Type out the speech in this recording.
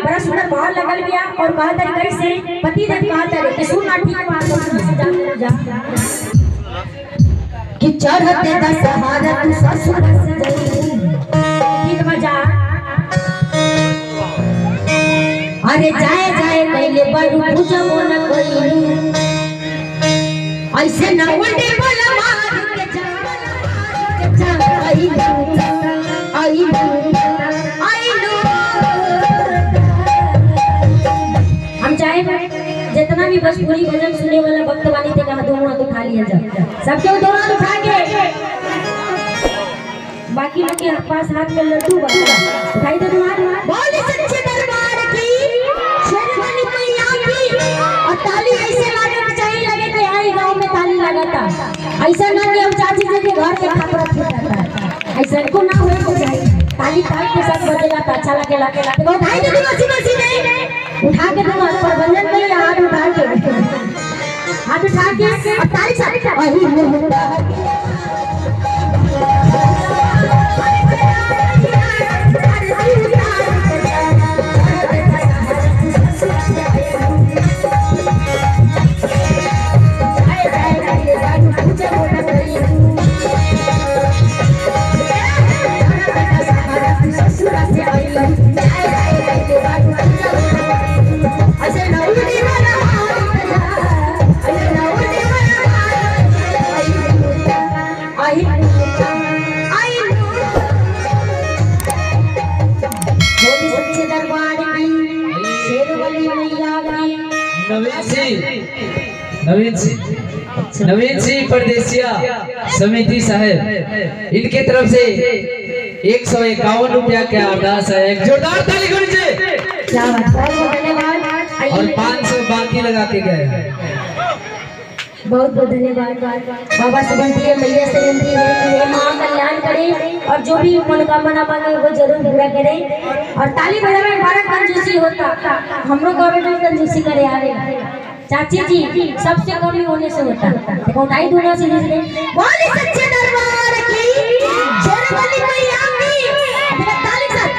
बड़ा सुंदर मोहर लगल बिया और कहा तरीके से पति देव कहा तरीके कि सुन ना ठीक बात जा कि चढ़ते दशहरा तू ससुर से ठीक बजा अरे जाए जाए कहले बड़ू पूजो न कोई ऐसे न उल्टे बोला मार के जा आई हम चाहे जितना भी भोजपुरी भजन सुने वाला भक्त वाली थे कहा दोनों हाथ उठा लिया जाए सबके दोनों हाथ उठा के बाकी लोग के पास हाथ में लड्डू उठाई दो तुम्हारे बोल सच्चे दरबार की शेरवाली मैया की और ताली ऐसे लगाना चाहिए लगे कि आई गांव में ताली लगाता ऐसा ना कि हम चाची जी के घर के खापरा छूटता ऐसा को ना होए तो चाहिए ताली ताल के साथ बजेगा तो अच्छा लगेगा तो उठाई दे मसी नहीं उठा के तुम प्रबंधन में हाथ उठा के और ताली साथ नवीन सिंह परदेसिया समिति साहब इनके तरफ से 151 रुपया के अरदास है। एक जोरदार ताली दीजिए और 500 बाकी लगा के गए। बहुत बहुत धन्यवाद बाबा से बनती है मैया से बनती है कि हे मां कल्याण करे और जो भी मनोकामना मांगे वो जरूर पूरा करे। और ताली बजाने में बड़ा कंजूसी होता हम लोग गवर्नमेंट कंजूसी करे आ रहे चाची जी सबसे कमी होने से होता देखो उठाई दूना से बोल सच्चे दरबार की शेरवाली मैया की ताली साथ